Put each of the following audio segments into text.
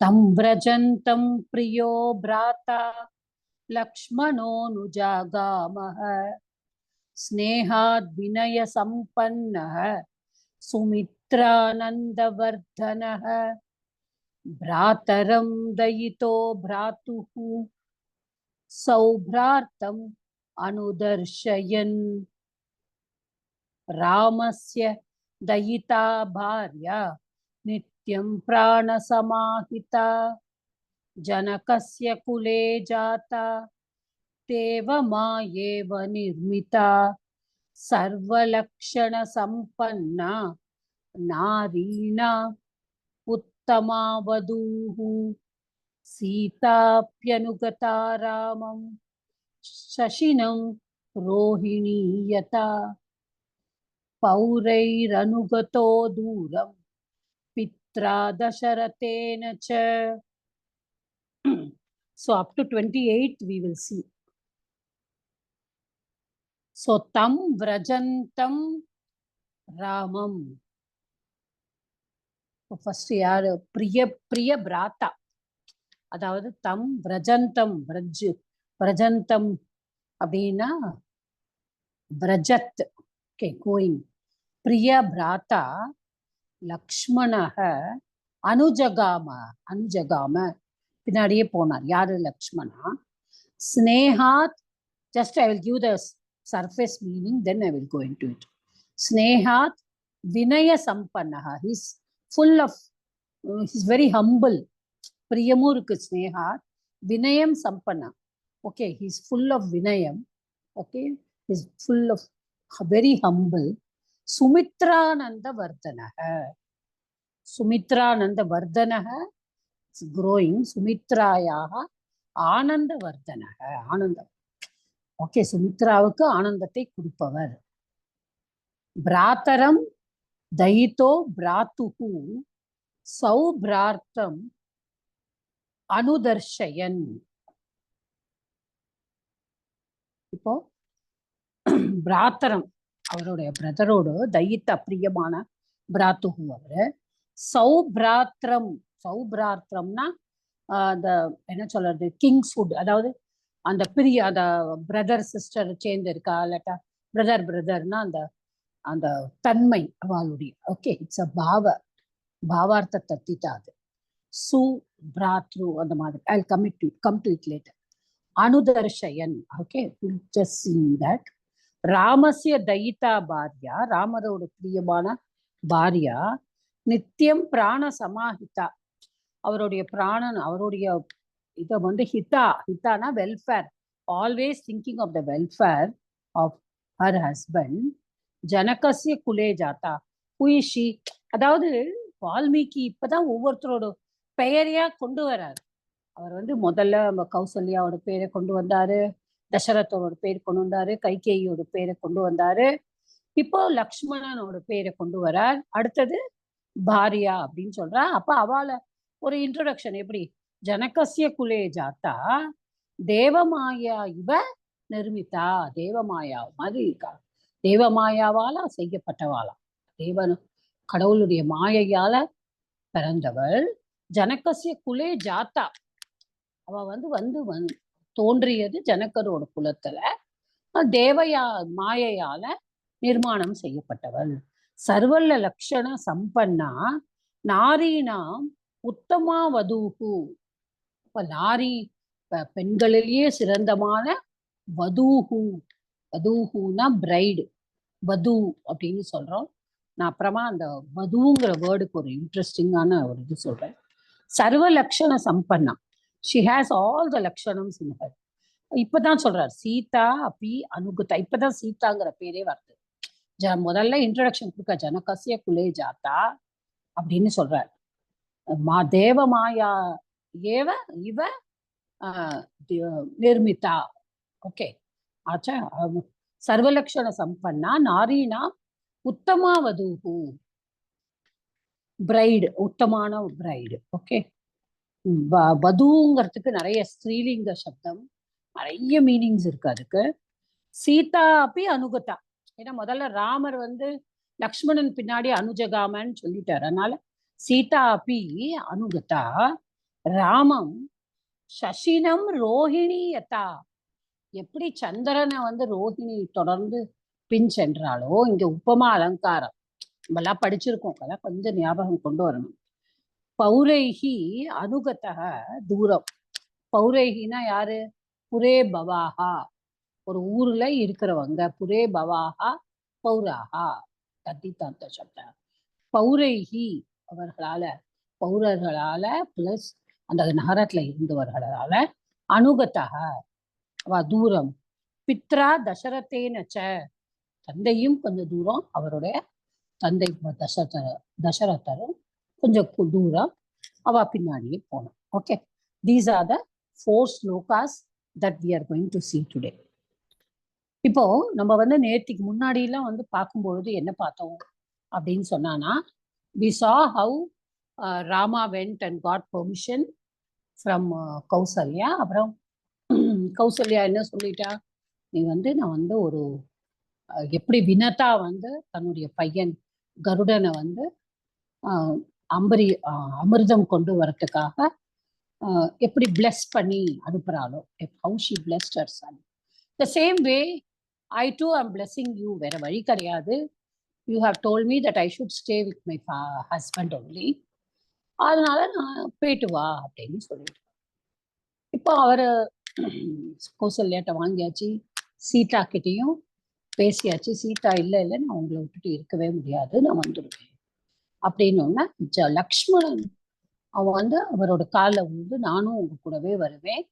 तं व्रजन्तं प्रियो भ्राता लक्ष्मणोऽनुजागामः स्नेहाद् विनयसम्पन्नः सुमित्रानन्दवर्धनः भ्रातरं दयितो भ्रातुः सौभ्रार्तम् अनुदर्शयन् रामस्य दयिता भार्या नित्यं प्राणसमाहिता जनकस्य कुले जाता देवमायेव निर्मिता सर्वलक्षणसम्पन्ना नारीणाम् उत्तमा वधूः सीताप्यनुगता रामं शशिनं रोहिणीयता पौरैरनुगतो दूरं पित्रा दशरथेन च. So up to 28 we will see. So tam vrajantam ramam. First yaar priya brata. அதாவது தம் விரஜந்தம் விரஜந்தம் அப்படின்னா விரஜத் ஓகே கோயிங் பிரிய பிராத்தா லக்ஷ்மணக அனுஜகாம பின்னாடியே போனார். யாரு? லக்ஷ்மணா. ஸ்னேஹாத், just I will give the surface meaning, then I will go into it. ஸ்னேஹாத் வினய சம்பன்னஹ, he is full of, he is very humble. பிரியமும் இருக்கு ஸ்னேகா, வினயம் சம்பன்னா. Okay, he is full of வினயம். Okay, he is full of very humble. சுமித்ரானந்த வர்தனக, சுமித்ரானந்த வர்தனக growing. சுமித்ராயாக ஆனந்த வர்தனக, ஆனந்தம். ஓகே, சுமித்ராவுக்கு ஆனந்தத்தை கொடுப்பவர். பிராத்தரம் தயிதோ பிராத்துகு சௌபிரார்த்தம் அனுதர்ஷயன். இப்போ பிராத்தரம் அவருடைய பிரதரோடு தயித்த பிரியமான பிராத்துகு அவரு. சௌபிராத்திரம், சௌபிராத்திரம்னா அந்த என்ன சொல்றது, கிங்ஸ் ஃபுட், அதாவது அந்த பிரிய அந்த பிரதர் சிஸ்டர் சேர்ந்து இருக்கா, இல்லாட்டா பிரதர் பிரதர்னா அந்த அந்த தன்மை அவளுடைய. ஓகே, இட்ஸ் அ பாவார்த்தத்தை தத்திட்டா அது. சு பிராத்ரு அந்த மாதிரி. I'll come to it later. அனுதர்ஷயன். Okay, just seeing that. ராமஸ்ய தயிதா பாரியா, ராமரோட பிரியமான பாரியா, நித்தியம் பிராண சமாஹிதா, அவருடைய பிராணன், அவருடைய இதை வந்து ஹிதானா welfare, always thinking of the welfare of her husband. ஜனகசிய குலே ஜாத்தா, ஹூயிஷி, அதாவது வால்மீகி இப்பதான் ஒவ்வொருத்தரோட பெயரையா கொண்டு வர்றாரு. அவர் வந்து முதல்ல கௌசல்யாவோட பேரை கொண்டு வந்தாரு, தசரதோட பேர் கொண்டு வந்தாரு, கைகேயியோட பேரை கொண்டு வந்தாரு, இப்போ லக்ஷ்மணனோட பேரை கொண்டு வரார், அடுத்தது பாரியா அப்படின்னு சொல்றா. அப்ப அவளை ஒரு இன்ட்ரோடக்ஷன் எப்படி, ஜனகசிய குலே ஜாத்தா தேவமாயா இவ நிர்மிதா, தேவமாயா மாதிரி இருக்கா, தேவமாயாவால செய்யப்பட்டவாளா, தேவன் கடவுளுடைய மாயையால பிறந்தவள். ஜனகசிய குலே ஜாத்தா, அவ வந்து தோன்றியது ஜனகரோட குலத்துல, தேவயா மாயையால நிர்மாணம் செய்யப்பட்டவள். சர்வல்ல லக்ஷண சம்பன்னா நாரீனாம் உத்தமா வதூஹு. இப்ப நாரி பெண்களிலேயே சிறந்தமான வதூஹு, வதூஹுனா பிரைடு, வது அப்படின்னு சொல்றோம். நான் அப்புறமா அந்த வதுங்கிற வேர்டுக்கு ஒரு இன்ட்ரெஸ்டிங்கான ஒரு இது சொல்றேன். சர்வ லக்ஷண சம்பன்னா, ஷி ஹேஸ் ஆல் த லக்ஷணம்ஸ் இன் ஹர். இப்பதான் சொல்றார் சீதா அப்பி அனுகுதா, இப்பதான் சீதாங்கிற பேரே வருது. முதல்ல இன்ட்ரடக்ஷன் கொடுக்க ஜனகசிய குலே ஜாத்தா அப்படின்னு சொல்றார். தேவ மாயா ஏவ இவ நிர்மிதா. ஓகே, ஆச்சா. சர்வலக்ஷண சம்பன்னா நாரீனா உத்தமா வதூஹு, பிரைடு, உத்தமான பிரைடு. ஓகே, வதுங்கிறதுக்கு நிறைய ஸ்ரீலிங்க சப்தம், நிறைய மீனிங்ஸ் இருக்கு அதுக்கு. சீதா அப்படி அனுகதா, ஏன்னா முதல்ல ராமர் வந்து லக்ஷ்மணன் பின்னாடி அனுஜகாமன்னு சொல்லிட்டாரு, அதனால சீதா அப்படி அனுகதா ராமம் சசினம் ரோஹிணி யதா, எப்படி சந்திரனை வந்து ரோஹிணி தொடர்ந்து பின் சென்றாலோ, இங்க உப்பமா அலங்காரம் நம்மெல்லாம் படிச்சிருக்கோம், அதெல்லாம் கொஞ்சம் ஞாபகம் கொண்டு வரணும். பௌரைஹி அனுகதக தூரம். பௌரைஹினா யாரு? புரே பவாஹா, ஒரு ஊர்ல இருக்கிறவங்க. புரே பவாஹா பௌராஹா தத்தித்தாந்த சப்த. பௌரைஹி அவர்களால, பௌரர்களால பிளஸ் அந்த நகரத்துல இருந்தவர்களால, அனுகதக அவ தூரம். பித்ரா தசரதேனச்ச, தந்தையும் கொஞ்சம் தூரம், அவருடைய தந்தை தசரதரும் கொஞ்சம் தூரம் அவ பின்னாடியே போனோம். Okay, these are the 4 shlokas that we are going to see today. இப்போ நம்ம வந்து நேற்றுக்கு முன்னாடி எல்லாம் வந்து பார்க்கும்பொழுது என்ன பார்த்தோம் அப்படின்னு சொன்னானா, we saw how Rama went and got permission from Kausalya. அப்புறம் கௌசல்யா என்ன சொல்லிட்டா, நீ வந்து நான் வந்து ஒரு எப்படி வினதா வந்து தன்னுடைய பையன் கருடனை வந்து அமிர்தம் கொண்டு வரத்துக்காக எப்படி பிளஸ் பண்ணி அனுப்புறாளோ, how she blessed her son. The same way I too am blessing you. வேற வழி கிடையாது. You have told me that I should stay with my husband only. அதனால நான் போயிட்டு வா அப்படின்னு சொல்லிட்டு, இப்போ அவரு கௌசல்யாட்ட வாங்கியாச்சு, சீதா கிட்டையும் பேசியாச்சு. சீதா இல்லை இல்லை நான் உங்களை விட்டுட்டு இருக்கவே முடியாது, நான் வந்துடுவேன் அப்படின்னு. லக்ஷ்மணன் அவன் வந்து அவரோட காலில் வந்து, நானும் உங்க கூடவே வருவேன்,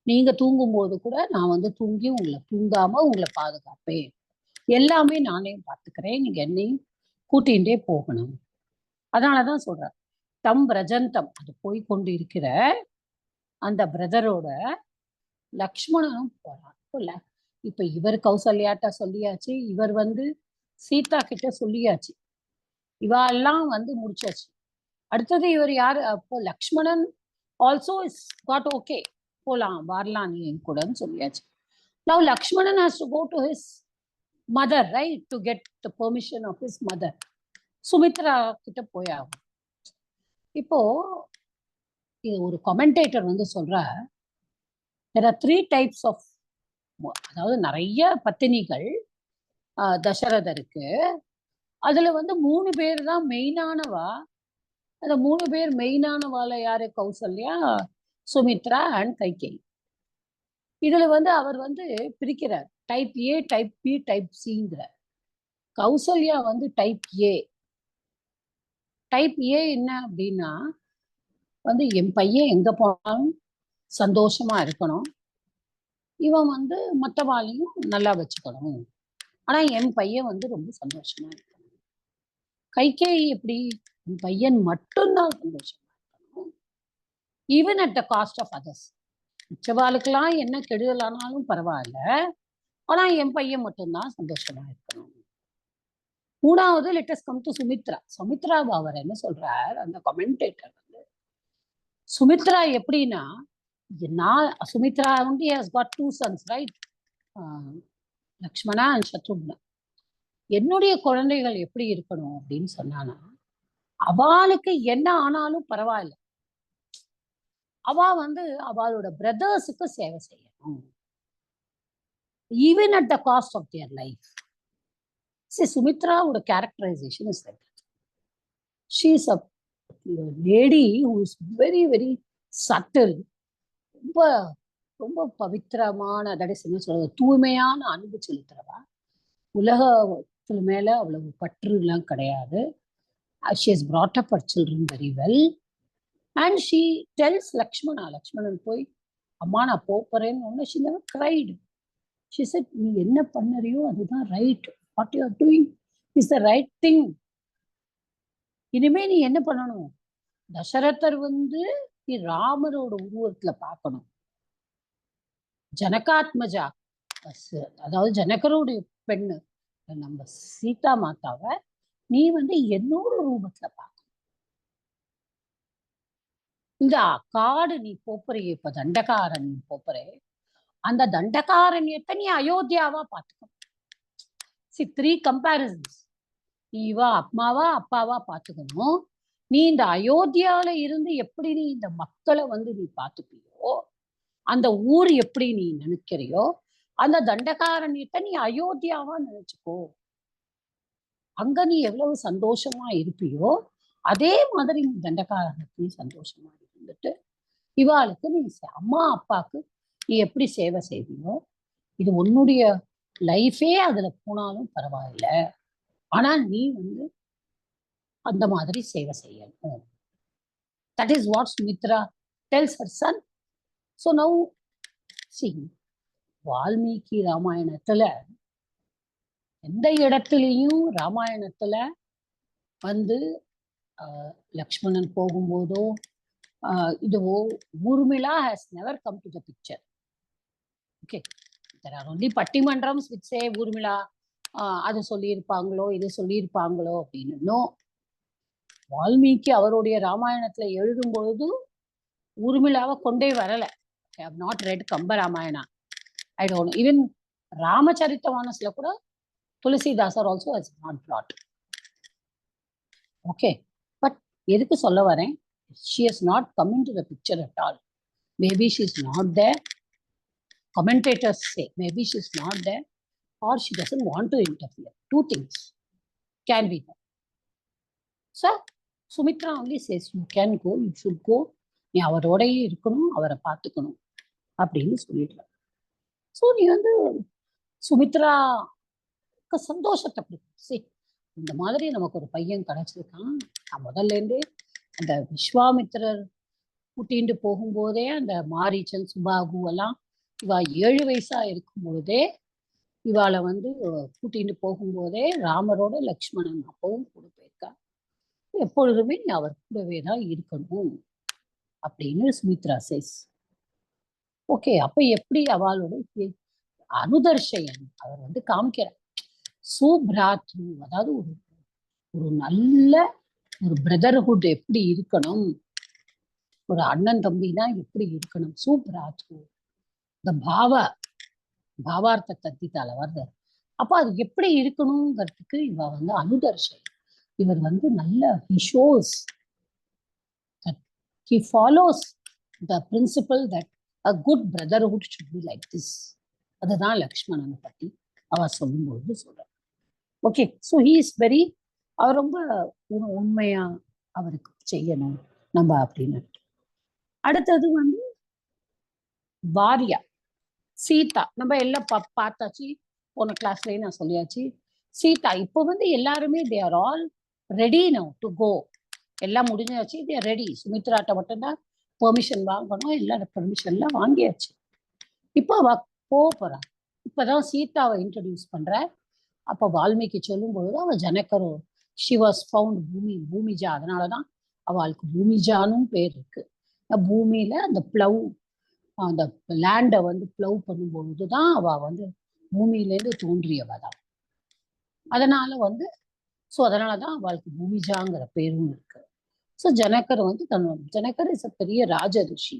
நீங்க தூங்கும் போது கூட நான் வந்து தூங்கி உங்களை தூங்காம உங்களை பாதுகாப்பேன், எல்லாமே நானே பார்த்துக்கிறேன், நீங்க என்னையும் கூட்டிகிட்டே போகணும். அதனாலதான் சொல்றேன், தம் பிரஜந்தம், அது போய் கொண்டு இருக்கிற அந்த பிரதரோட லக்ஷ்மணனும் போறான். இப்ப இவர் கௌசல்யாட்ட சொல்லியாச்சு, இவர் வந்து சீதா கிட்ட சொல்லியாச்சு, இவெல்லாம் வந்து முடிச்சாச்சு. அடுத்தது இவர் யாரு? அப்போ Lakshmanan also is God okay, போலாம் வரலாம் நீ என் கூடன்னு சொல்லியாச்சு. Now Lakshmanan has to go to his mother, right, to get the permission of his mother. Sumitra கிட்ட போயாகும். இப்போ இது ஒரு கமெண்டேட்டர் வந்து சொல்ற, there are 3 types of, அதாவது நிறைய பத்தினிகள் தசரதருக்கு, அதுல வந்து 3 பேர் தான் மெயினானவா. அந்த 3 பேர் மெயினானவால யாரு? கௌசல்யா, சுமித்ரா அண்ட் கைகேயி. இதுல வந்து அவர் வந்து பிரிக்கிறார், type A, type B, type சிங்கிற. கௌசல்யா வந்து டைப் ஏ. டைப் ஏ என்ன அப்படின்னா வந்து, என் பையன் எங்க போனாலும் சந்தோஷமா இருக்கணும், இவன் வந்து மற்றவாளையும் நல்லா வச்சுக்கணும், ஆனா என் பையன் வந்து ரொம்ப சந்தோஷமா இருக்கணும். கைகேயி எப்படி? என் பையன் மட்டும்தான் சந்தோஷமா இருக்கணும், even at the cost of others. மிச்சவாளுக்கெல்லாம் என்ன கெடுதலானாலும் பரவாயில்ல, ஆனா என் பையன் மட்டும்தான் சந்தோஷமா இருக்கணும். மூணாவது, let us come to Sumitra. Sumitra அவர் என்ன சொல்றார் அந்த கமெண்டேட்டர் வந்து, சுமித்ரா எப்படின்னா, நான் சுமித்ரா வந்து has got 2 sons, right, Lakshmana and Shatrughna. என்னுடைய குழந்தைகள் எப்படி இருக்கணும் அப்படின்னு சொன்னானா, அவளுக்கு என்ன ஆனாலும் பரவாயில்ல, அவ வந்து அவளோட பிரதர்ஸுக்கு சேவை செய்யணும், even at the cost of their life. சுமித்ராவோட characterization is like that. She is a lady who is very very subtle, ரொம்ப ரொம்ப பவித்திரமான, தட் இஸ் என்ன சொல்றது, தூய்மையான அன்பு செலுத்துறவா. உலகத்துல மேல அவ்வளவு பற்று எல்லாம் கிடையாது. She has brought up her children very well. And she tells Lakshmana, Lakshmanan போய், அம்மா நான் போறேன்னு, she never cried. She said, நீ என்ன பண்ணறியோ அதுதான் right, what you are doing is the right thing. இனிமே நீ என்ன பண்ணணும், தசரதர் வந்து நீ ராமரோட உருவத்துல பார்க்கணும், ஜனகாத்மஜா, அதாவது ஜனகருடைய பெண்ணு நம்ம சீதா மாதாவை நீ வந்து என்னோட ரூபத்துல பார்க்கணும். இந்த காடு நீ போப்பறையே, இப்ப தண்டகாரன் போப்பறே, அந்த தண்டகாரண்யத்தை நீ அயோத்தியாவா பார்த்துக்கணும். 3 comparisons. நீ இவா அம்மாவா அப்பாவா பார்த்துக்கணும், நீ இந்த அயோத்தியால இருந்து எப்படி நீ இந்த மக்களை வந்து நீ பார்த்துப்பியோ, அந்த ஊர் எப்படி நீ நினைக்கிறியோ, அந்த தண்டகாரண்யத்தை நீ அயோத்தியாவா நினைச்சுக்கோ. அங்க நீ எவ்வளவு சந்தோஷமா இருப்பியோ அதே மாதிரி நீ தண்டகாரண்யத்தையும் சந்தோஷமா இருந்துட்டு இவாளுக்கு நீ அம்மா அப்பாக்கு நீ எப்படி சேவை செய்வியோ, இது உன்னுடைய லைஃபே அதுல போனாலும் பரவாயில்ல, ஆனா நீ வந்து அந்த மாதிரி சேவை செய்யணும். That is what Sumitra tells her son. So now, see, Valmiki ராமாயணத்துல எந்த இடத்துலையும் ராமாயணத்துல வந்து லக்ஷ்மணன் போகும்போதோ இதுவோ Urmila has never come to the picture. Okay, there are only பட்டிமன்றம்ஸ் which say Urmila அது சொல்லியிருப்பாங்களோ இது சொல்லியிருப்பாங்களோ அப்படின்னு. நோ, வால்மீகி அவருடைய ராமாயணத்துல எழுதும் பொழுது ஊர்மிளாவை கொண்டே வரல. I have not read Kamba Ramayana. I don't know. Even ராமச்சரித்தமானஸ்ல கூட துளசிதாசர் also has not brought. Okay, but எதுக்கு சொல்ல வரேன், she has not come into the picture at all. Maybe she is not there. Commentators say maybe she is not there or she doesn't want to interfere. Two things can be there. So Sumitra only says you can go, you should go. நீ அவரோடயே இருக்கணும், அவரை பார்த்துக்கணும் அப்படின்னு சொல்லிடுறார். So நீ வந்து சுமித்ராக்கு சந்தோஷத்தை கொடுக்கும். இந்த மாதிரி நமக்கு ஒரு பையன் கிடைச்சிருக்கான். நான் முதல்ல இருந்தே அந்த விஸ்வாமித்திரர் கூட்டிட்டு போகும்போதே அந்த மாரீச்சன் சுபாகு எல்லாம் இவா 7 வயசா இருக்கும் பொழுதே இவாளை வந்து கூட்டிட்டு போகும்போதே ராமரோட லக்ஷ்மணன் அப்பவும் கூட போயிருக்கா. எப்பொழுதுமே நீ அவர் கூடவே தான் இருக்கணும் அப்படின்னு சுமித்ரா சேஸ். ஓகே, அப்ப எப்படி அவளோட அனுதர்ஷயன் அவர் வந்து காமிக்கிறார். சுப்ராத்ரு, அதாவது ஒரு ஒரு நல்ல ஒரு பிரதர்ஹுட் எப்படி இருக்கணும், ஒரு அண்ணன் தம்பினா எப்படி இருக்கணும். சுப்ராத்ரு இந்த பாவார்த்த தத்தித்தால வருது. அப்ப அது எப்படி இருக்கணுங்கிறதுக்கு இவ வந்து அனுதர்ஷன். இவர் வந்து நல்ல he shows that he follows the principle that a good brotherhood should be like this. அதுதான் லக்ஷ்மணனை பத்தி அவ சொல்லும்போது சொல்ற. Okay, so he is very, அவர் ரொம்ப உண்மையா அவருக்கு செய்யணும் நம்ம அப்படின்னு. அடுத்தது வந்து பாரியா சீதா, நம்ம எல்லாம் பார்த்தாச்சு, போன கிளாஸ்லயே நான் சொல்லியாச்சு. சீதா இப்போ வந்து எல்லாருமே they are all ready now to go, எல்லாம் முடிஞ்சாச்சு, தே ஆர் ரெடி. சுமித்ராட்ட மட்டும்தான் பெர்மிஷன் வாங்கணும், எல்லா பெர்மிஷன்லாம் வாங்கியாச்சு. இப்போ அவ போறா. இப்பதான் சீதாவை இன்ட்ரடியூஸ் பண்ற. அப்போ வால்மீகி சொல்லும் பொழுது அவ ஜனக்கரோ ஷி வாஸ் ஃபவுண்ட் பூமிஜா, அதனாலதான் அவளுக்கு பூமிஜானும் பேர் இருக்கு. பூமியில அந்த பிளவ், அந்த லேண்டை வந்து பிளவ் பண்ணும் பொழுதுதான் அவ வந்து பூமியிலேருந்து தோன்றியவ தான். அதனால வந்து அதனாலதான் அவளுக்கு பூமிஜாங்கிற பேரும் இருக்கு. ஸோ ஜனக்கர் வந்து ஜனக்கர் இஸ் அ பெரிய ராஜ ரிஷி.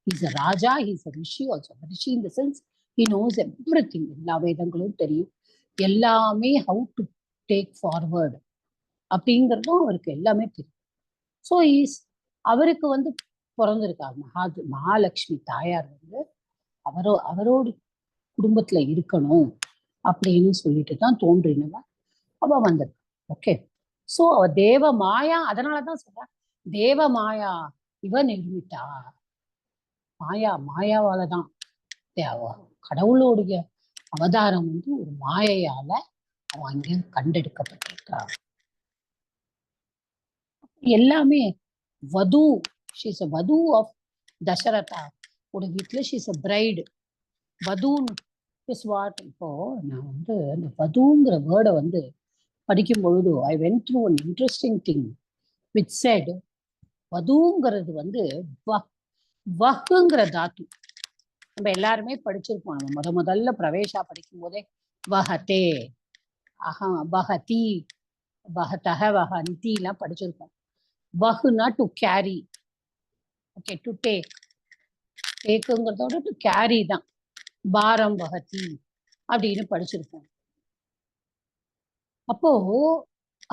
Is a raja, is a rishi also. Rishi in the sense he knows everything, எல்லா வேதங்களும் தெரியும், எல்லாமே ஹவு டு டேக் ஃபார்வர்டு அப்படிங்கிறதும் அவருக்கு எல்லாமே தெரியும். ஸோ அவருக்கு வந்து பிறந்திருக்காங்க மகாலட்சுமி தாயார் வந்து அவரோட குடும்பத்துல இருக்கணும் அப்படின்னு சொல்லிட்டு தான் தோன்றினவ அவ வந்திருக்கா. ஓகே, ஸோ அவ தேவ மாயா, அதனாலதான் சொல்ற தேவ மாயா இவ நிர்மித்தா. மாயாவாலதான் கடவுளுடைய அவதாரம் வந்து ஒரு மாயையால அவன் அங்கே கண்டெடுக்கப்பட்டிருக்கா. எல்லாமே வது, ஷீஸ் அ வது ஆஃப் தசரதா ஒரு வீட்டுல ஷீஸ் அ பிரைடு. வதுன்னு இஸ் வாட். இப்போ நான் வந்து அந்த வதுங்கிற வேர்டை வந்து படிக்கும் பொழுது I went through an interesting thing which said வதுங்கிறது வந்து வஹ்ங்கிற தாத்து. நம்ம எல்லாருமே படிச்சிருப்போம். நம்ம முதல்ல பிரவேசா படிக்கும் போதே வஹதே, வஹதி, வஹதஹ, வஹந்தி எல்லாம் படிச்சிருப்போம். வஹுனா to carry, okay, to take, டேக்குங்கிறதோட டு கேரி தான். பாரம் வஹதி அப்படின்னு படிச்சிருப்போம். அப்போ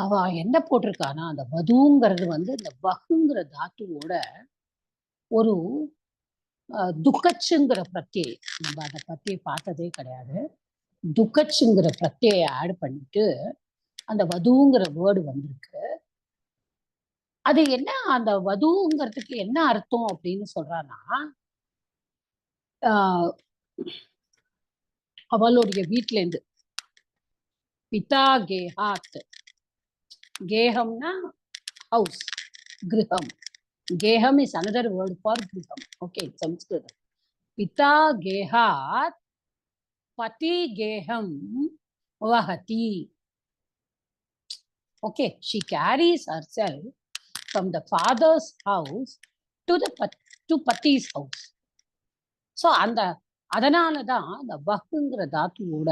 அவ என்ன போட்டிருக்கானா, அந்த வதுங்கிறது வந்து இந்த வகுங்கிற தாத்துவோட ஒரு துக்கச்சுங்கிற பிரத்யை, நம்ம அதை பத்தி பார்த்ததே கிடையாது. துக்கச்சுங்கிற பிரத்யை ஆட் பண்ணிட்டு அந்த வதுங்கிற வேர்டு வந்திருக்கு. அது என்ன, அந்த வதுங்கிறதுக்கு என்ன அர்த்தம் அப்படின்னு சொல்றான்னா, அவளுடைய வீட்டுல இருந்து பிதா கேஹாத், கேஹம்னா ஹவுஸ், கிரகம். Geham is another word for griham. Okay, Sanskrit. Pita gehat, pati geham, vahati. Okay, she carries herself from the father's house to pati's house. So அந்த அதனாலதான் அந்த வஹுங்கிற தாத்துவோட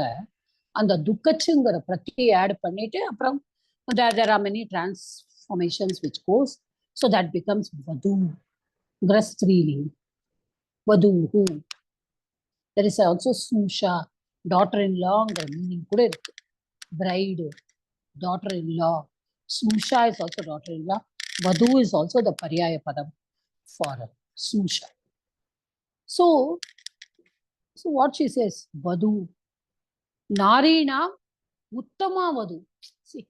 அந்த துக்கச்சுங்கிற பிரத்தியை ஆட் பண்ணிட்டு அப்புறம் there are many transformations which goes, so that becomes vadu, grastreeling, vaduhu. There is also susha, daughter-in-law meaning கூட இருக்கு. Bride, daughter-in-law. Susha is also daughter-in-law. Vadu is also the paryaya padam for susha. So what she says, vadu, narina uttama vadu. See,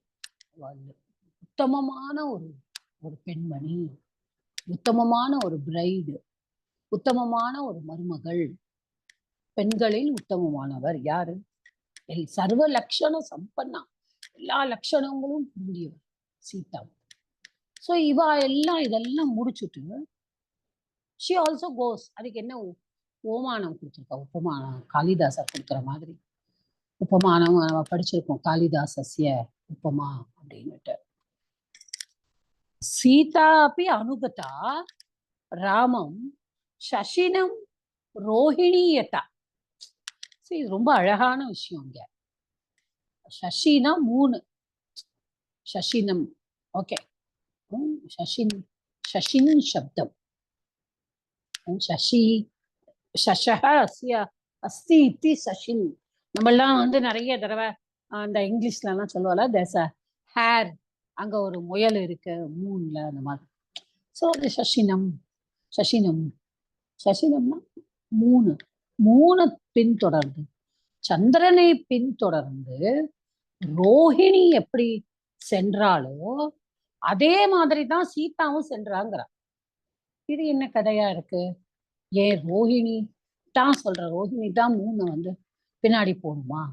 உத்தமமான ஒரு பெண்மணி, உத்தமமான ஒரு bride, உத்தமமான ஒரு மருமகள், பெண்களில் உத்தமமானவர் யாரு? சர்வ லட்சண சம்பன்னா, எல்லா லட்சணங்களும் புரிஞ்சவர் சீதா. ஸோ இவ எல்லாம் இதெல்லாம் முடிச்சுட்டு ஷி ஆல்சோ கோஸ். அதுக்கு என்ன ஓமானம் கொடுத்துருக்கா, உபமானம், காளிதாசர் கொடுக்குற மாதிரி உபமானம் நம்ம படிச்சிருக்கோம், காளிதாசஸ்ய உபமா அப்படின்னுட்டு. சீதா அப்படி அனுகதா ராமம் சசினம் ரோஹிணியதா. இது ரொம்ப அழகான விஷயம். இங்க சசினா 3, சசினம். ஓகே, சசின் சப்தம். சசி சஷஹ அஸ்ய அஸ்தி இத்தி சசின். நம்மெல்லாம் வந்து நிறைய தடவை அந்த இங்கிலீஷ்ல எல்லாம் சொல்லுவால, தேர்ஸ் அ ஹேர், அங்க ஒரு முயல் இருக்கு மூன்ல, அந்த மாதிரி. ஸோ அது சசினம். சசினம்னா 3 பின்தொடர்ந்து, சந்திரனை பின்தொடர்ந்து ரோஹிணி எப்படி சென்றாலோ அதே மாதிரிதான் சீதாவும் சென்றாங்கிறா. இது என்ன கதையா இருக்கு? ஏன் ரோஹிணி தான் சொல்ற, ரோஹிணி தான் 3 வந்து பின்னாடி போகணுமா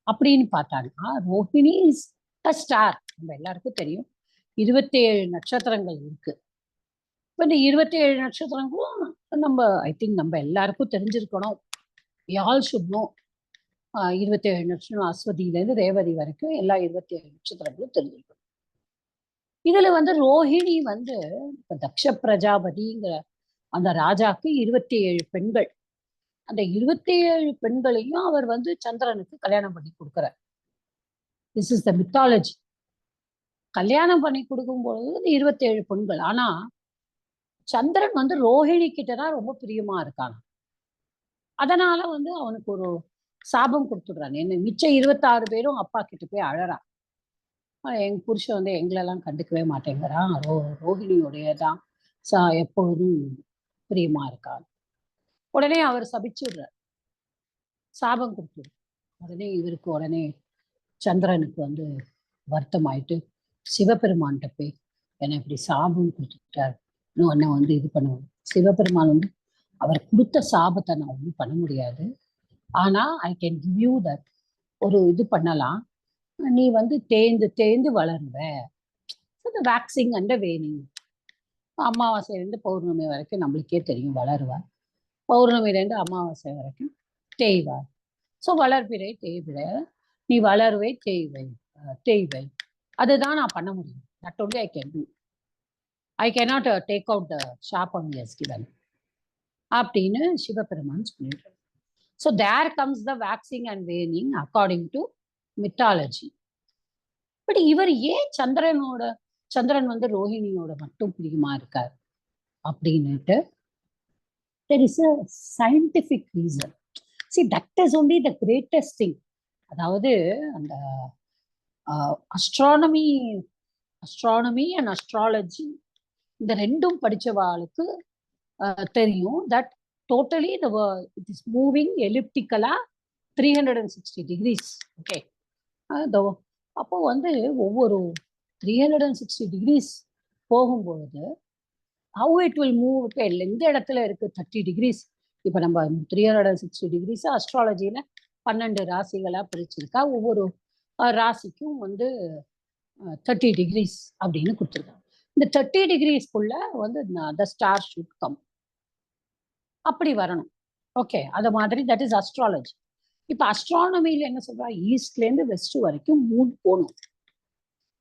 அப்படின்னு பார்த்தாங்கன்னா, ரோஹிணி இஸ் அ ஸ்டார். நம்ம எல்லாருக்கும் தெரியும் 27 நட்சத்திரங்கள் இருக்கு. இப்போ இந்த 27 நட்சத்திரங்களும் நம்ம ஐ திங்க் நம்ம எல்லாருக்கும் தெரிஞ்சிருக்கணும். we all should know. 27 நட்சத்திரம், அஸ்வதியிலேருந்து ரேவதி வரைக்கும் எல்லா 27 நட்சத்திரங்களும் தெரிஞ்சிருக்கணும். இதுல வந்து ரோஹிணி வந்து தக்ஷ பிரஜாபதிங்கிற அந்த ராஜாக்கு 27 பெண்கள். அந்த 27 பெண்களையும் அவர் வந்து சந்திரனுக்கு கல்யாணம் பண்ணி கொடுக்கிறார். This is the mythology. கல்யாணம் பண்ணி கொடுக்கும்போது 27 பெண்கள். ஆனா சந்திரன் வந்து ரோஹிணி கிட்டதான் ரொம்ப பிரியமா இருக்காங்க. அதனால வந்து அவனுக்கு ஒரு சாபம் கொடுத்துடுறான். என்ன, மிச்சம் 26 பேரும் அப்பா கிட்ட போய் அழறான். எங்க புருஷன் வந்து எங்களெல்லாம் கண்டுக்கவே மாட்டேங்கிறான், ரோஹிணியோடையதான் எப்பொழுதும் பிரியமா இருக்கான். உடனே அவர் சபிச்சுடுறார், சாபம் கொடுத்துரு. உடனே இவருக்கு உடனே சந்திரனுக்கு வந்து வருத்தம் ஆயிட்டு சிவபெருமான்கிட்ட போய் என்னை இப்படி சாபம் கொடுத்துட்டார், உன்னை வந்து இது பண்ணுவோம். சிவபெருமான் வந்து அவர் கொடுத்த சாபத்தை நான் ஒன்றும் பண்ண முடியாது, ஆனா I can give you that, ஒரு இது பண்ணலாம், நீ வந்து தேய்ந்து வளருவ. Waxing and waning. அமாவாசையிலேருந்து பௌர்ணமி வரைக்கும் நம்மளுக்கே தெரியும் வளருவா. பௌர்ணமிலேருந்து அமாவாசை வரைக்கும் தேய்வார். ஸோ வளர்பிறை தேய்பிறை, நீ வளருவை தேய்வை. அதுதான் நான் பண்ண முடியும். That only I can do. I cannot take out the ஷாபம் ஹி ஹஸ் கிவன் அப்படின்னு சிவபெருமான் சொல்லிடுறார். So there comes the waxing and waning according to mythology. But இவர் ஏன் சந்திரன் வந்து ரோஹிணியோட மட்டும் பிரியமா இருக்கார் அப்படின்னுட்டு there is a scientific reason. See, that is only the greatest thing. அதாவது அந்த அஸ்ட்ரானமி அண்ட் அஸ்ட்ராலஜி இந்த ரெண்டும் படிச்சவாளுக்கு தெரியும் that totally it is moving எலிப்டிக்கலா 360 degrees. ஓகே, அப்போ வந்து ஒவ்வொரு 360 degrees போகும்பொழுது ஹவு இட் வில் மூவ். இப்போ எந்த இடத்துல இருக்கு 30 degrees. இப்போ நம்ம 360 degrees அஸ்ட்ராலஜியில 12 ராசிகளா பிரிச்சிருக்கா. ஒவ்வொரு ராசிக்கும் வந்து 30 degrees அப்படின்னு கொடுத்துருக்காங்க. இந்த 30 degreesக்குள்ள வந்து the star should come, அப்படி வரணும். ஓகே, அது மாதிரி தட் இஸ் அஸ்ட்ராலஜி. இப்போ அஸ்ட்ரானமியில என்ன சொல்றா, ஈஸ்ட்ல இருந்து வெஸ்ட் வரைக்கும் மூன் போகணும்.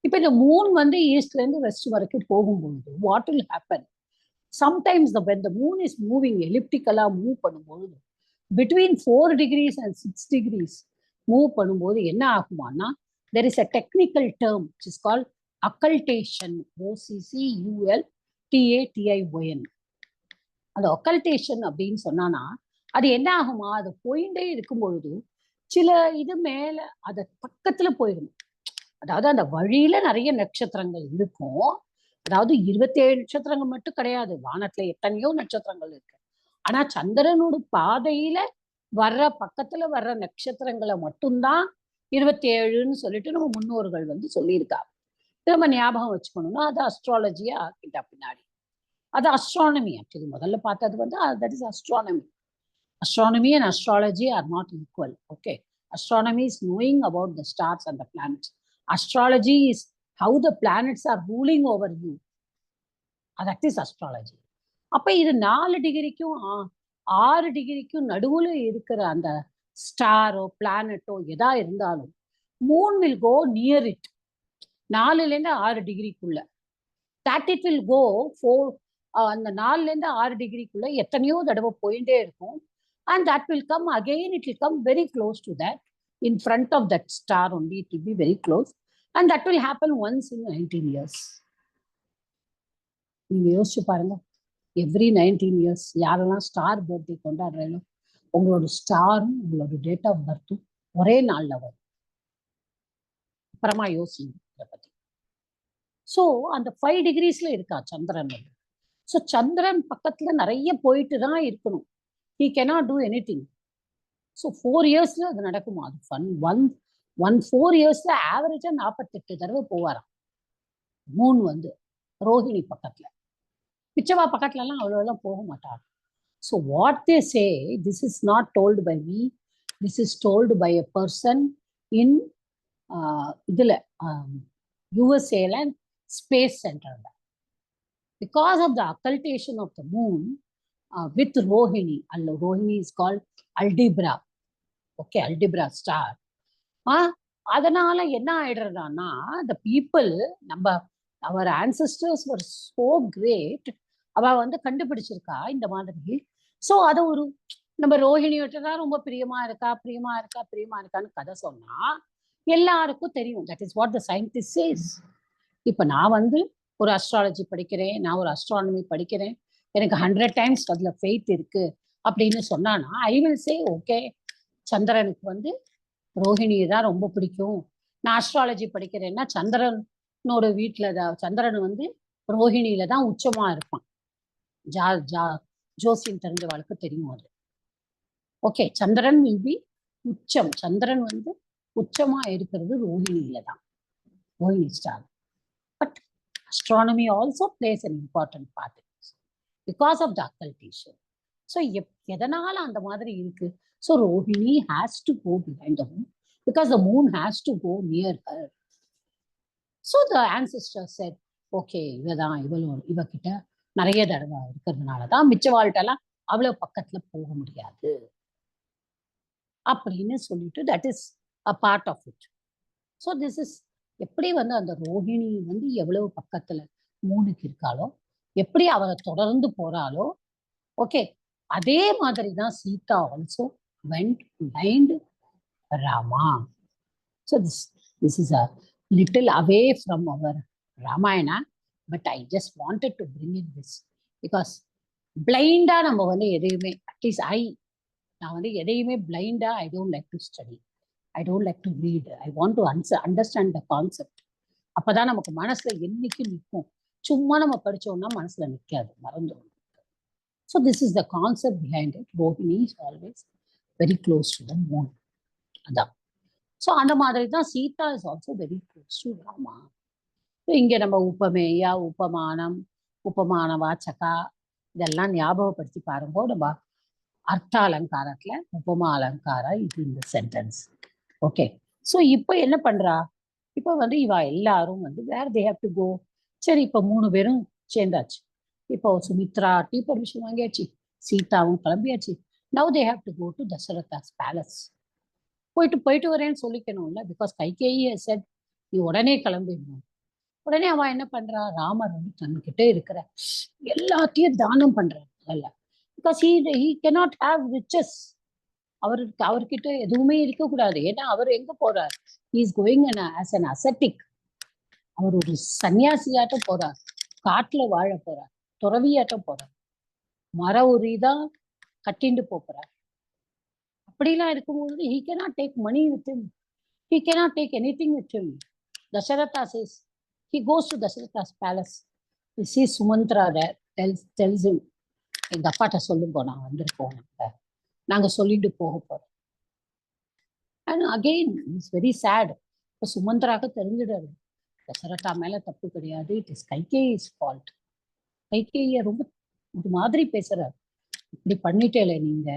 இப்போ இந்த மூன் வந்து ஈஸ்ட்ல இருந்து வெஸ்ட் வரைக்கும் போகும்பொழுது what will happen, sometimes when the moon is moving எலிப்டிக்கலா மூவ் பண்ணும்போது between 4 degrees and 6 degrees move பண்ணும்போது என்ன ஆகுமானா, there is a technical term which is called occultation. OCCULTATION. அது ஒக்கல்டேஷன் அப்படின்னு சொன்னானா அது என்ன ஆகுமா, அது போயிட்டே இருக்கும் பொழுது சில இது மேல அது பக்கத்துல போயிடும். அதாவது அந்த வழியில நிறைய நட்சத்திரங்கள் இருக்கும். அதாவது 27 நட்சத்திரங்கள் மட்டும் கிடையாது, வானத்துல எத்தனையோ நட்சத்திரங்கள் இருக்கு. ஆனா சந்திரனோட பாதையில வர்ற பக்கத்துல வர்ற நட்சத்திரங்களை மட்டும்தான் 27ன்னு சொல்லிட்டு நம்ம முன்னோர்கள் வந்து சொல்லியிருக்காங்க. நம்ம ஞாபகம் வச்சுக்கணும்னா அது அஸ்ட்ராலஜியா கிட்ட பின்னாடி அது அஸ்ட்ரானமி. ஆக்சுவலி முதல்ல பார்த்தது வந்து that is astronomy. Astronomy and astrology are not equal. Okay, astronomy is knowing about the stars and the planets. Astrology is how the planets are ruling over you. That is astrology. அப்ப இது 4 டிகிரிக்கும் 6 டிகிரிக்கும் நடுவுல இருக்கிற அந்த ஸ்டாரோ பிளானட்டோ எதா இருந்தாலும் moon will go near it. 4ல இருந்து 6 டிகிரிக்குள்ள that it will go for அந்த 4ல இருந்து 6 டிகிரிக்குள்ள எத்தனையோ தடவை போயிட்டே இருக்கும். And that will come again, it will come very close to that, in front of that star only, it will be very close. And that will happen once in 19 years. நீங்க யோசிச்சு பாருங்க, every 19 years யாரெல்லாம் star birthday கொண்டாடுறீங்களோ உங்களோட ஸ்டாரும் உங்களோட date of பர்த்தும் ஒரே நாள்ல வரும். அப்புறமா யோசிங்க இதை பத்தி. ஸோ அந்த 5 டிகிரிஸ்ல இருக்கா சந்திரன். ஸோ சந்திரன் பக்கத்துல நிறைய போயிட்டு தான் இருக்கணும். He cannot do anything. So 4 yearsல அது நடக்குமா, அது ஃபன். 4 yearsல ஆவரேஜா 48 தடவை போவாராம் மூன் வந்து ரோஹிணி பக்கத்துல. பிச்சவா பக்கத்துல எல்லாம் அவ்வளோலாம் போக மாட்டார். So what they say, this is not told by me, this is told by a person in இதுல யூஎஸ்ஏல ஸ்பேஸ் சென்டர்ல. Because of the occultation of the moon with Rohini, Rohini is called Aldebra. Okay, Aldebra star. அதனால என்ன ஆயிடுறதான்னா, the people, our ancestors were so great, அவ வந்து கண்டுபிடிச்சிருக்கா இந்த மாதிரி. So அதை ஒரு நம்ம ரோஹிணியோட தான் ரொம்ப பிரியமா இருக்கான்னு கதை சொன்னா எல்லாருக்கும் தெரியும். That is what the scientist says. இப்போ நான் வந்து ஒரு அஸ்ட்ராலஜி படிக்கிறேன், நான் ஒரு அஸ்ட்ரானமி படிக்கிறேன், எனக்கு 100 times அதுல ஃபெய்த் இருக்கு அப்படின்னு சொன்னானா ஐ வில் சே ஓகே, சந்திரனுக்கு வந்து ரோஹிணியை தான் ரொம்ப பிடிக்கும். நான் அஸ்ட்ராலஜி படிக்கிறேன்னா சந்திரனோட வீட்டுல சந்திரன் வந்து ரோஹிணியில தான் உச்சமா இருப்பான். ஜோசியம் தெரிஞ்சவாளுக்கு தெரியும் அது. ஓகே, சந்திரன் வில் பி உச்சம். சந்திரன் வந்து உச்சமா இருக்கிறது ரோஹிணியில தான், Rohini star. But astronomy also plays an important part in this because of the occultation. So எதனால அந்த மாதிரி இருக்கு? So Rohini has to go behind the moon because the moon has to go near her. So the ancestors said, okay, இவகிட்ட நிறைய தடவை இருக்கிறதுனாலதான் மிச்சவாழ்கிட்டலாம் அவ்வளவு பக்கத்துல போக முடியாது அப்படின்னு சொல்லிட்டு that is a part of it. So this is எப்படி வந்து அந்த ரோஹிணி வந்து எவ்வளவு பக்கத்துல மூணுக்கு இருக்காளோ, எப்படி அவரை தொடர்ந்து போறாளோ, ஓகே, அதே மாதிரிதான் Sita also went behind Rama. So this is a little away from our Ramayana, but I just wanted to bring in this because பிளைண்டா நம்ம வந்து எதையுமே, அட்லீஸ்ட் நான் வந்து எதையுமே பிளைண்டா I don't like to study. I don't like to read, I want to understand the concept. அப்பதான் நமக்கு மனசுல என்னைக்கு நிற்கும். சும்மா நம்ம படிச்சோம்னா மனசுல நிற்காது, மறந்துடும். So this is the concept behind it. Rohini is always very close to the moon. அதான். ஸோ அந்த மாதிரி தான் Sita is also very close to Rama. இங்க நம்ம உபமேயா, உபமானம், உபமான வாச்சகா இதெல்லாம் ஞாபகப்படுத்தி பாருங்க. நம்ம அர்த்த அலங்காரத்துல உபமா அலங்காரம் இது இந்த சென்டென்ஸ். ஓகே. ஸோ இப்போ என்ன பண்றா, இப்போ வந்து இவா எல்லாரும் வந்து வேற தே ஹேவ் டு கோ. சரி, இப்போ 3 பேரும் சேர்ந்தாச்சு. இப்போ சுமித்ரா டீ பர்மிஷன் வாங்கியாச்சு, சீதாவும் கிளம்பியாச்சு. Now they have to go to Dasaratha's palace. போயிட்டு வரேன்னு சொல்லிக்கணும்ல, பிகாஸ் கைகேயி செட் நீ உடனே கிளம்பிடணும். உடனே அவன் என்ன பண்றா, ராமர் வந்து தன்கிட்ட இருக்கிற எல்லாத்தையும் தானம் பண்றாரு. அல்ல, because he cannot have riches. அவர்கிட்ட எதுவுமே இருக்கக்கூடாது. ஏன்னா அவர் எங்க போறார், he is going as an ascetic. அவர் ஒரு சன்னியாசியாட்டம் போறார், காட்டுல வாழ போறார், துறவியாட்டம் போறார், மர உரிதான் கட்டிண்டு போறார். அப்படிலாம் இருக்கும்போது he cannot take money with him, he cannot take anything with him. Dasharatha says, he goes to Dasharatha's palace. He sees Sumantra there, tells him, எங்க அப்பாட்ட சொல்லுங்க நான் வந்திருக்கோம், நாங்க சொல்லிட்டு போக போறோம். And again it's very sad. இப்போ சுமந்திராக தெரிஞ்சிடாரு தசரதா மேல தப்பு கிடையாது, இட் இஸ் கைகேயிஸ் ஃபால்ட். கைகேய ரொம்ப ஒரு மாதிரி பேசுறாரு, இப்படி பண்ணிட்டேல நீங்க,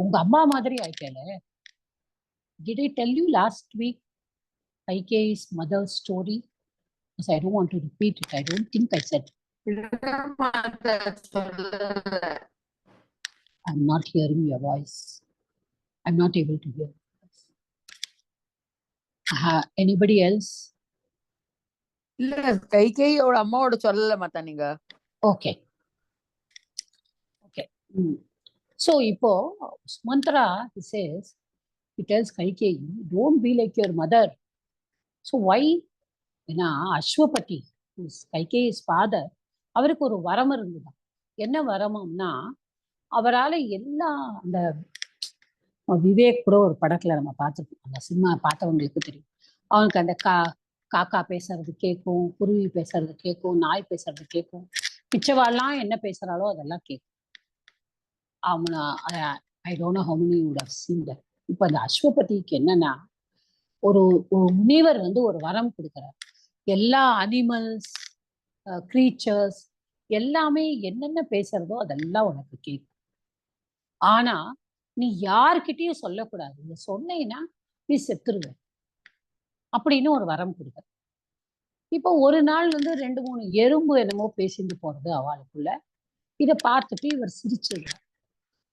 உங்க அம்மா மாதிரி ஆயிட்டேல. Did I tell you last week Kaikeyi's mother's story? Because I don't want to repeat it. I don't think I said. I'm not hearing your voice. I'm not able to hear. Anybody else? இல்ல, கைகேயோட அம்மாவோட சொல்லல மாட்டா நீங்க. Okay okay. So இப்போ Sumantra, he says, he tells Kaikeyi, don't be like your mother. So why? ஏன்னா Ashwapati கைகேயிஸ் father, அவருக்கு ஒரு வரம் இருந்துதான். என்ன வரம்னா, அவரால் எல்லா அந்த விவேக் கூட ஒரு படத்துல நம்ம பார்த்துருக்கோம், அந்த சினிமா பார்த்தவங்களுக்கு தெரியும். அவனுக்கு அந்த காக்கா பேசுறது கேட்கும், குருவி பேசுறது கேட்கும், நாய் பேசுறது கேட்கும், பிச்சவாலாம் என்ன பேசுறாளோ அதெல்லாம் கேட்கும். அவனை I don't know how many would have seen that. இப்போ அந்த அஸ்வபதிக்கு என்னன்னா, ஒரு முனிவர் வந்து ஒரு வரம் கொடுக்குறார். எல்லா அனிமல்ஸ், கிரீச்சர்ஸ் எல்லாமே என்னென்ன பேசுறதோ அதெல்லாம் உனக்கு கேட்கும். ஆனா நீ யார்கிட்டயும் சொல்லக்கூடாது, நீ சொன்னீங்கன்னா நீ செத்துருவ அப்படின்னு ஒரு வரம் கொடுக்க. இப்போ ஒரு நாள் வந்து 2-3 எறும்பு என்னமோ பேசிட்டு போறது அவளுக்குள்ள. இதை பார்த்துட்டு இவர் சிரிச்சிடுறார்.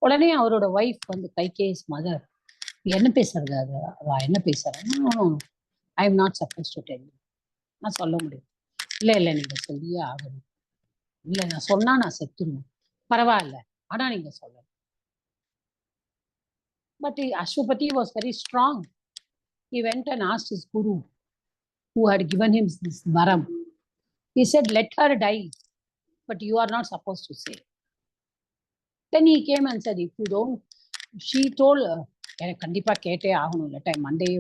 உடனே அவரோட ஒய்ஃப் வந்து கைகேயிஸ் மதர், என்ன பேசுறது அது, அவ என்ன பேசுறான்னு, I am not suppose to tell you, நான் சொல்ல முடியும். இல்லை நீங்க சொல்லியே ஆகணும், இல்லை நான் சொன்னா நான் செத்துருவேன், பரவாயில்ல ஆனா நீங்க சொல்லணும். But Ashwapati was very strong. He went and asked his guru, who had given him this varam. He said, let her die, but you are not supposed to say. Then he came and said, if you don't, she told, kandipa kete aagunu, let her Monday.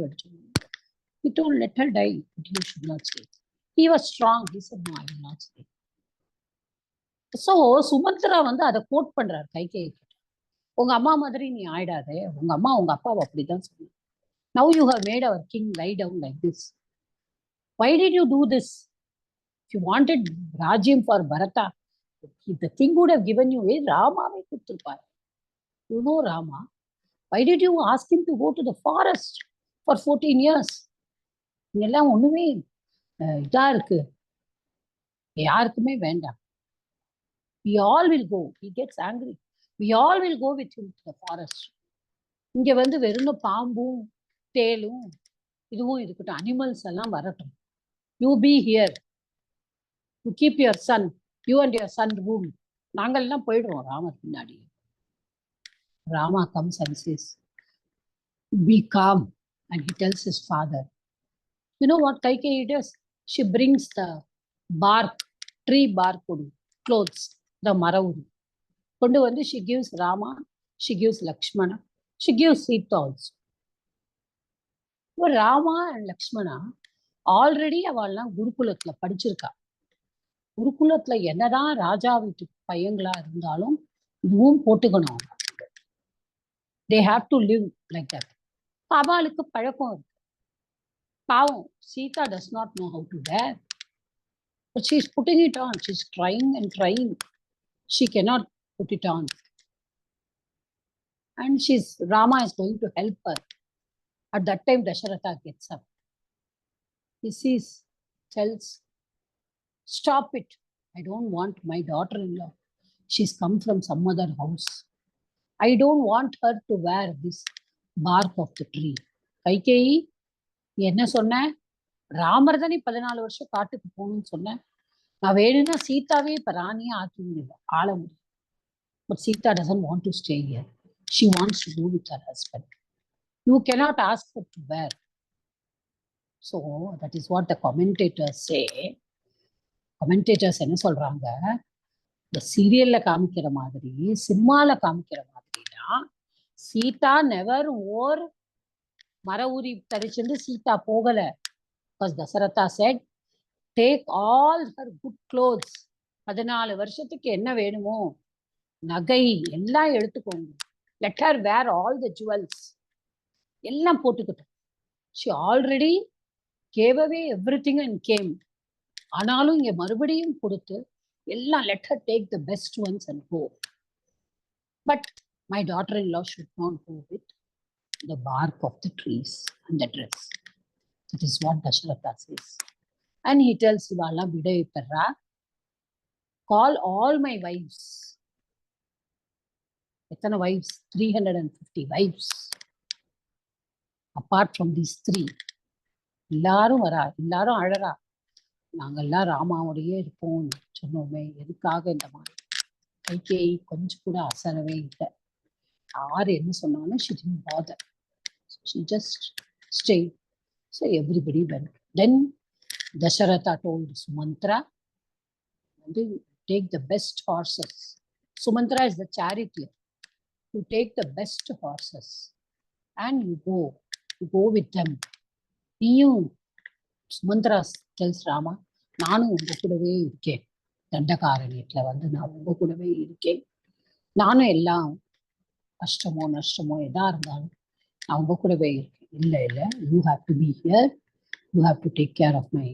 He told, let her die, but you should not say. He was strong. He said, no, I will not say. So Sumantra வந்து அதை code பண்றாரு கைகேயி. உங்க அம்மா மாதிரி நீ ஆயிடாதே, உங்க அம்மா உங்க அப்பாவை அப்படிதான் சொன்ன. Now you have made our king lie down like this. Why did you do this? If you wanted Rajyam for Bharata, the king would have given you a Ramaவை கொடுத்திருப்பார். You know Rama. Why did you ask him to go to the forest for 14 years? இதெல்லாம் ஒண்ணுமே இதா இருக்கு, யாருக்குமே வேண்டாம். We all will go. He gets angry. We all will go with him to the forest. இங்க வந்து வெறும் பாம்பும் தேலும் இதுவும் இருக்கட்டும், அனிமல்ஸ் எல்லாம் வரட்டும். You be here. You keep your son. You and your son rule. நாங்கள்லாம் போயிடுவோம் ராமர் பின்னாடி. Rama comes and says, be calm. And he tells his father. You know what Kaikeyi does? She brings the bark, tree bark clothes, the maravuri. கொண்டு வந்து she gives Rama, she gives Lakshmana, she gives Sita also. இப்போ Rama and Lakshmana already அவள்லாம் குருகுலத்துல படிச்சிருக்கா. குருகுலத்துல என்னதான் ராஜா வீட்டு பையங்களா இருந்தாலும் இதுவும் போட்டுக்கணும். They have to live like that. அவளுக்கு பழக்கம் இருக்கு. பாவம் Sita does not know how to wear, but she is putting it on. She is trying and trying. She cannot put it on. And Rama is going to help her. At that time, Dasharatha gets up. He sees, tells, stop it. I don't want my daughter-in-law. She's come from some other house. I don't want her to wear this bark of the tree. Kaikeyi, என்ன சொன்ன? ராமர் தானே 14 வருஷம் காட்டுக்கு போகணும்னு சொன்னேன். நான் வேணும்னா சீதாவே இப்ப ராணியே ஆக்கி முடியும், ஆள முடியும். But Sita doesn't want to stay here. She wants to go with her husband. You cannot ask her to wear. So that is what the commentators say. Commentators என்ன சொல்றாங்க, இந்த சீரியல்ல காமிக்கிற மாதிரி சினிமால காமிக்கிற மாதிரினா சீதா நெவர் ஓர் மர ஊரி தரிச்சிருந்து சீதா போகல. Because Dasharatha said, take all her good clothes. 14 வருஷத்துக்கு என்ன வேணுமோ நகை எல்லாம் எடுத்துக்கோங்க. Let her wear all the jewels. எல்லாம் போட்டுக்கிட்டோம். She already gave away everything and came. ஆனாலும் இங்க மறுபடியும் கொடுத்து எல்லாம் let her take the best ones and go. But my daughter-in-law should not go with the bark of the trees and the dress. That is what Dasharatha says. And he tells Ivala Bidai Perra, call all my wives. எத்தனை wives? 350 wives. Apart from these 3, எல்லாரும் வரா, எல்லாரும் அழறா. நாங்கெல்லாம் ராமாவோடையே இருப்போம் சொன்னோமே, எதுக்காக இந்த மாதிரி? கைகேயி கொஞ்சம் கூட அசரவே இல்லை. யார் என்ன சொன்னாலும் she didn't bother. She just stayed. So everybody went. Then Dasharatha told Sumantra, take the best horses. Sumantra is the charioteer. You take the best horses and you go with them. நீயும் Sumantra tells Rama, நானும் உங்க கூடவே இருக்கேன். தண்டகாரண்யத்துல நான் உங்க கூடவே இருக்கேன். நானும் எல்லாம் கஷ்டமோ நஷ்டமோ எதா இருந்தாலும் நான் உங்க கூடவே இருக்கேன். இல்லை இல்லை, you have to be here. You have to take care of my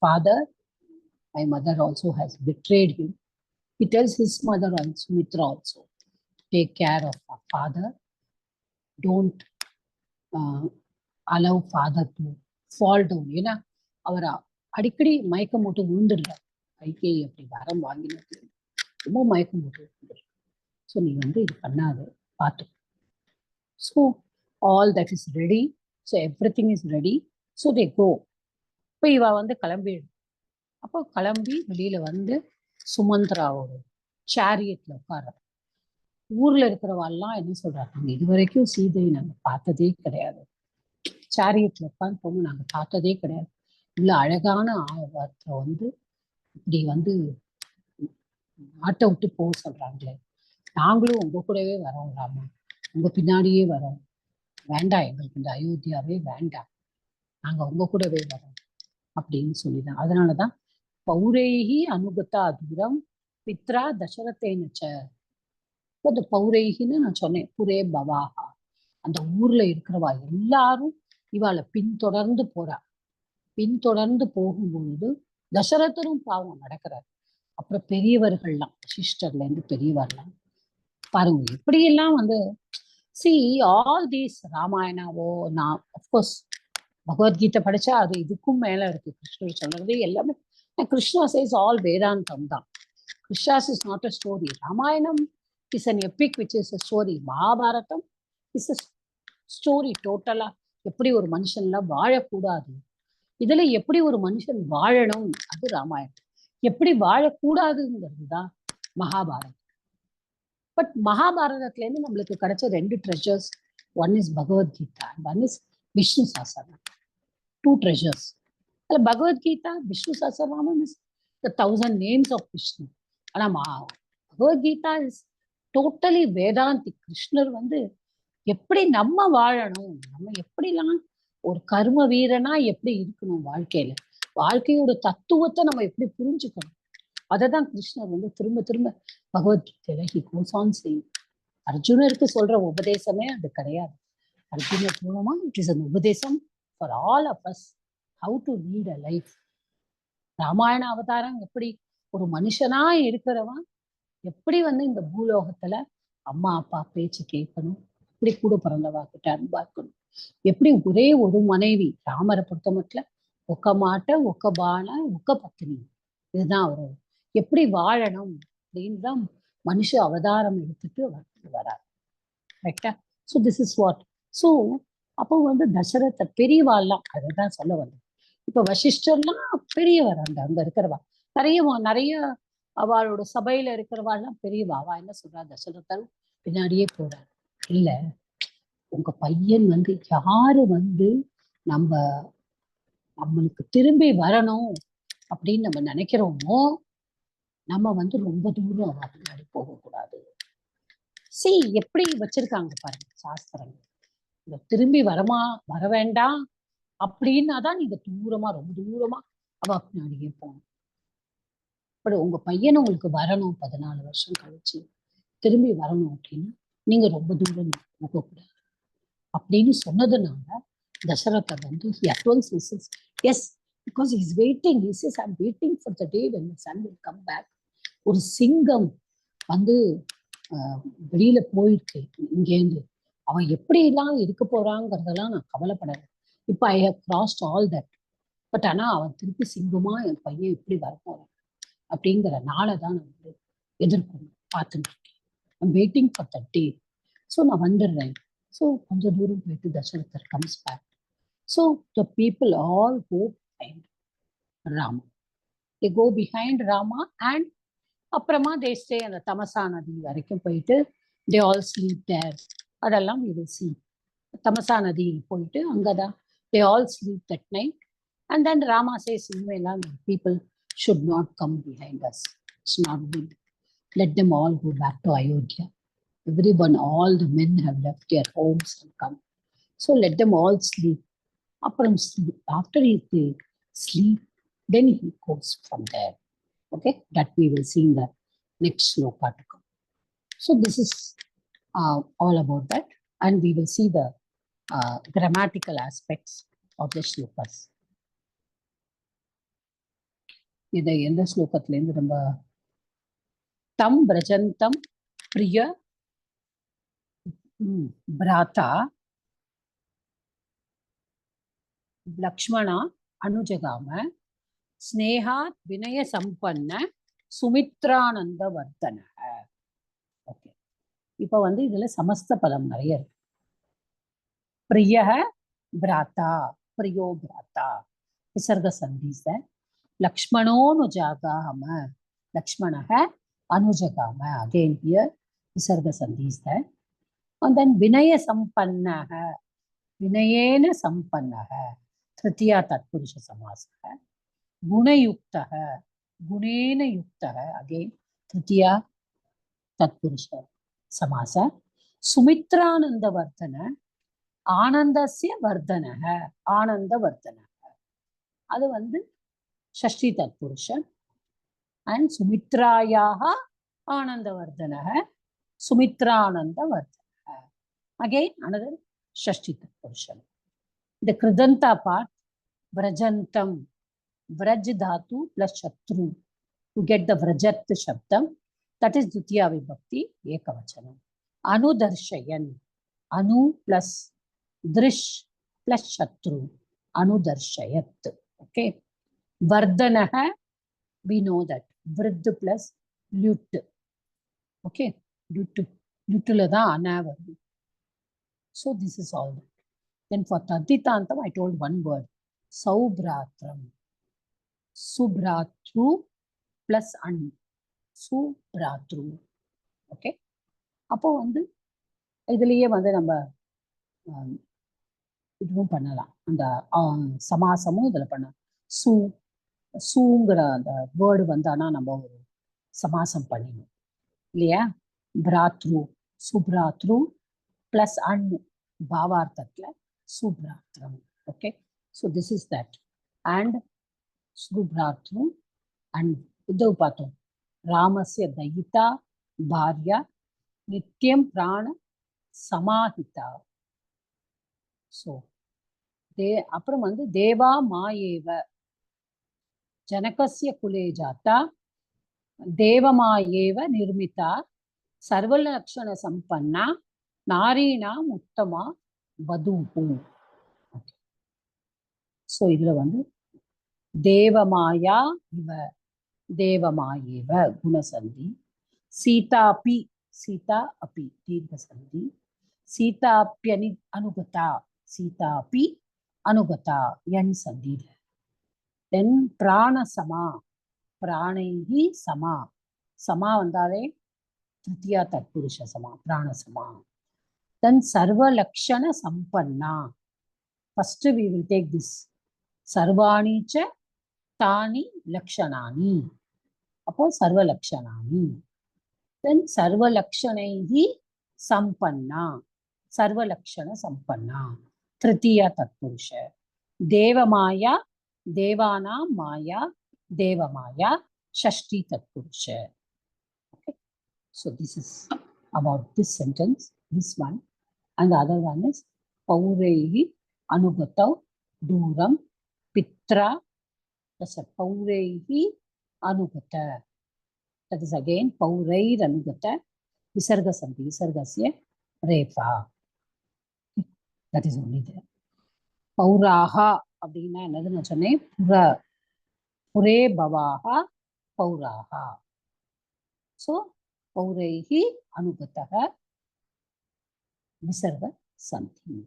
father. My mother also has betrayed him. He tells his mother and Sumitra also, take care of our father. Don't allow father to fall down. ஏன்னா அவர் அடிக்கடி மயக்கம் போட்டு விழுந்துடுறார். கைகேயி அப்படி வரம் வாங்கினது ரொம்ப மயக்கம் போட்டு விழுந்துடுறார். ஸோ நீ இது பண்ணாது, பார்த்து. So all that is ready. So every thing is ready. So they go. இப்போ இவ கிளம்பிடு. அப்போ கிளம்பி வெளியில சுமந்திராவோட சேரியட்ல உட்கார. ஊர்ல இருக்கிறவாள்லாம் என்ன சொல்றாங்க, இது வரைக்கும் சீதையை நாங்க பார்த்ததே கிடையாது. சேரியட்ல உட்காந்து போகணும், நாங்க பார்த்ததே கிடையாது. இவ்வளவு அழகான ஆவத்தை இப்படி நாட்டை விட்டு போக சொல்றாங்களே, நாங்களும் உங்க கூடவே வரோம் ராமா, உங்க பின்னாடியே வரோம். வேண்டாம், எங்களுக்கு இந்த அயோத்தியாவே வேண்டாம், நாங்க உங்க கூடவே வரோம் அப்படின்னு சொல்லிதான். அதனாலதான் பௌரேகி அனுகதா தூரம் பித்ரா தசரதேனச்ச. இந்த பௌரேகின்னு நான் சொன்னேன், புரே பவாகா. அந்த ஊர்ல இருக்கிறவா எல்லாரும் இவாளை பின்தொடர்ந்து போறா. பின்தொடர்ந்து போகும்பொழுது தசரதரும் பாவம் நடக்கிறார். அப்புறம் பெரியவர்கள்லாம், சிஸ்டர்ல இருந்து பெரியவர்லாம் பாருங்க எப்படியெல்லாம் see all these ராமாயணாவோ, நான் அப்கோர்ஸ் பகவத்கீதை படிச்சா அது இதுக்கும் மேல இருக்கு. கிருஷ்ணர் சொல்றது எல்லாமே கிருஷ்ணா says all வேதாந்தம் தான். Krishna's is not a story. Ramayanam is an epic which is a story. Mahabharatam is a story. டோட்டலா எப்படி ஒரு மனுஷன்லாம் வாழக்கூடாது, இதுல எப்படி ஒரு மனுஷன் வாழணும், அது ராமாயணம். எப்படி வாழக்கூடாதுங்கிறது தான் மகாபாரதம். பட் மகாபாரதத்துல இருந்து நம்மளுக்கு கிடைச்ச 2 treasures, one is Bhagavad Gita, one is Vishnu சாஸ்திரம். 2 ட்ரெஷர்ஸ். அதுல பகவத்கீதா, விஷ்ணு சாஸ்திரம் is the 1000 names of Vishnu. ஆனா பகவத்கீதா இஸ் டோட்டலி வேதாந்தி. கிருஷ்ணர் எப்படி நம்ம வாழணும், நம்ம எப்படிலாம் ஒரு கர்ம வீரனா எப்படி இருக்கணும் வாழ்க்கையில, வாழ்க்கையோட தத்துவத்தை நம்ம எப்படி புரிஞ்சுக்கணும், அததான் கிருஷ்ணர் வந்து திரும்ப திரும்ப பகவத்கீதையில ஹி கோஸ் ஆன் சேயிங். அர்ஜுனருக்கு சொல்ற உபதேசமே அது கிடையாது. அர்ஜுனர் மூலமா இட் இஸ் an உபதேசம் for all of us how to lead a life. Ramayana அவதாரம் எப்படி ஒரு மனுஷனா இருக்கிறவன் எப்படி வந்து இந்த பூலோகத்துல அம்மா அப்பா பேச்சு கேட்கணும், எப்படி கூட பிறந்தவா கிட்ட அன்பா இருக்கணும், எப்படி ஒரே ஒரு மனைவி ராமரை பொறுத்த மட்டும் ஒக்க மாட்ட ஒக்க பான ஒக்க பத்தினி, இதுதான் அவரு எப்படி வாழணும் அப்படின்னு தான் மனுஷ அவதாரம் எடுத்துட்டு அவர் வரார். கரெக்டா? So this is what. So அப்போ வந்து தசரதர் பெரியவாள்லாம் அதுதான் சொல்ல வந்தது. இப்ப வசிஷ்டர்லாம் பெரியவர், அங்க இருக்கிறவா நிறைய அவளோட சபையில இருக்கிறவாள்லாம் பெரியவா. அவ என்ன சொல்றா, தசரதர் பின்னாடியே போறார். இல்ல, உங்க பையன் வந்து யாரு வந்து நம்மளுக்கு திரும்பி வரணும் அப்படின்னு நம்ம நினைக்கிறோமோ, நம்ம வந்து ரொம்ப தூரம் அவ பின்னாடி போகக்கூடாது. எப்படி வச்சிருக்காங்க பாருங்க சாஸ்திரங்கள். இந்த திரும்பி வர வேண்டாம் அப்படின்னாதான் நீங்க தூரமா ரொம்ப தூரமா அவ பின்னாடியே போகணும். அப்படி உங்க பையன் உங்களுக்கு வரணும் 14 வருஷம் கழிச்சு திரும்பி வரணும் அப்படின்னு நீங்க ரொம்ப தூரம் போகக்கூடாது அப்படின்னு சொன்னதுனால தசரதர் வந்து yes, because is waiting. He says, I'm waiting for the day when my son will come back. ஒரு சிங்கம் வந்து வெளியில போயிருக்கு இங்கேருந்து, அவன் எப்படி எல்லாம் இருக்க போறாங்கிறதெல்லாம் நான் கவலைப்படலை. இப்ப I have crossed all that. But ஆனா அவன் திருப்பி சிங்கமா என் பையன் எப்படி வரப்போறான் அப்படிங்கிற நாளை தான் நான் வந்து எதிர்கொண்டு பார்த்துட்டு இருக்கேன். I'm waiting for that day. So நான் வந்துடுறேன். ஸோ கொஞ்சம் தூரம் போயிட்டு Dasarathar comes back. So the people all go behind Rama. They go behind Rama and அப்புறமா தே ஸ்டே அந்த தமசா நதி வரைக்கும் போயிட்டு தே ஆல் ஸ்லீப் தேர். அதெல்லாம் we will see. தமசா நதி போயிட்டு அங்கதான் they all sleep that night. And then Rama says, people should not come behind us. It's not good. Let them all go back to Ayodhya. Everyone, all the men have left their homes and come. So let them all sleep. After they sleep, then he goes from there. Okay, that we will see in the next sloka to come. So this is all about that, and we will see the grammatical aspects of the slokas. இதை எந்த ஸ்லோகத்திலேருந்து நம்ம தம் பிரஜந்தம் பிரிய பிராத்தா லக்ஷ்மணா அனுஜகாம ஸ்னேகாத் வினய சம்பன்ன சுமித்ரானந்த வர்தன. Okay, இப்ப வந்து இதுல சமஸ்த பதம் நிறைய இருக்கு. பிரிய பிராத்தா, பிரியோ பிராத்தா, விசர்க சந்தீச. லக்ஷ்மணோனுஜாகாம, லக்ஷ்மணः அனுஜகாம, again here விசர்க சந்தீச. And then vinaya sampannah, vinayena sampannah, tritiya tatpurusha samasah. Gunayuktah, gunena yuktah, again tritiya tatpurusha samasah. Sumitrananda vardhana, ஆனந்தஸ்ய வர்தனக, ஆனந்த வர்தனக, அது வந்து ஷஷ்டி தத்புருஷன். அண்ட் சுமித்ராயாக ஆனந்த வர்தனக, சுமித்ரானந்த வர்தனக, அகைன் அனதர் ஷஷ்டி தத்புருஷன். இந்த கிருதந்தா பார்ட் விரஜந்தம், விரஜ் தாத்து பிளஸ் சத்ரு டு கெட் த விரஜத் சப்தம், தட் இஸ் துத்தியா விபக்தி ஏகவச்சனம். அனுதர்ஷயன், அனு பிளஸ் திருஷ் plus சத்ரு, அனுதர்ஷயத். ஓகே, வர்தனக we know that விருத்து பிளஸ் லுட். ஓகே, லுட்டுல தான் அனா வரும். So this is all that. Then for taditantam I told one word, saubratram, subratru plus an, subratru. Okay, அப்போ வந்து இதுலயே வந்து நம்ம இதுவும் பண்ணலாம், அந்த சமாசமும் இதுல பண்ணலாம். சூங்கிற அந்த வேர்டு வந்தானா நம்ம ஒரு சமாசம் பண்ணிடணும் இல்லையா. பிராத்ரு, சுப்ராத்ரு பிளஸ் அன் பாவார்த்தத்துல சுப்ராத்ரம் Okay, so this is that. And Subhratru and Uddhav Patham, Ramasya Dayita Bharya Nityam Prana Samahita. So அப்புறம் வந்து தேவா மாயேவ ஜனகஸ்ய குலே ஜாத்தா தேவமாயேவ நிர்மிதா சர்வலக்ஷண சம்பன்னா நாரீணாம் உத்தமா வதூபு. ஸோ இதுல வந்து தேவமாயா இவ தேவமாயேவ குணசந்தி, சீதாபி சீதா அப்பி தீர்க்கசந்தி, சீதாப்யனி அனுகதா சீதாபி அனுகதா என் சந்தி. தென் பிராணசமா பிராணைஹி சமா, சமா வந்தாலே திருத்தியா தத்புருஷ சமா பிராணசமா. தென் சர்வலக்ஷண சம்பன்னா, first we will take this சர்வாணி ச தானி லக்ஷணானி, அப்போ சர்வலக்ஷணானி. தென் சர்வலக்ஷணைஹி சம்பன்னா, சர்வலக்ஷண சம்பன்னா திருத்தியா தத்புருஷ. தேவமாயா தேவானாம் மாயா தேவமாயா ஷஷ்டி Tatpurusha. Okay, so this is about this sentence, this one. And the other one is paureihi anugatav duram pitra. That's a paureihi anugata. That is again paureir anugata visarga sandhi, visargasya refa. That is only there. பௌராஹா அப்படின்னா என்னது நான் சொன்னேன், புரே பவாஹா பௌராஹா. So பௌரைஹி அனுகதக விசர்க சந்தி.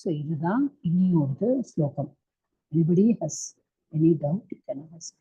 So இதுதான் இனியோட ஸ்லோகம். Anybody has any doubt, you can ask.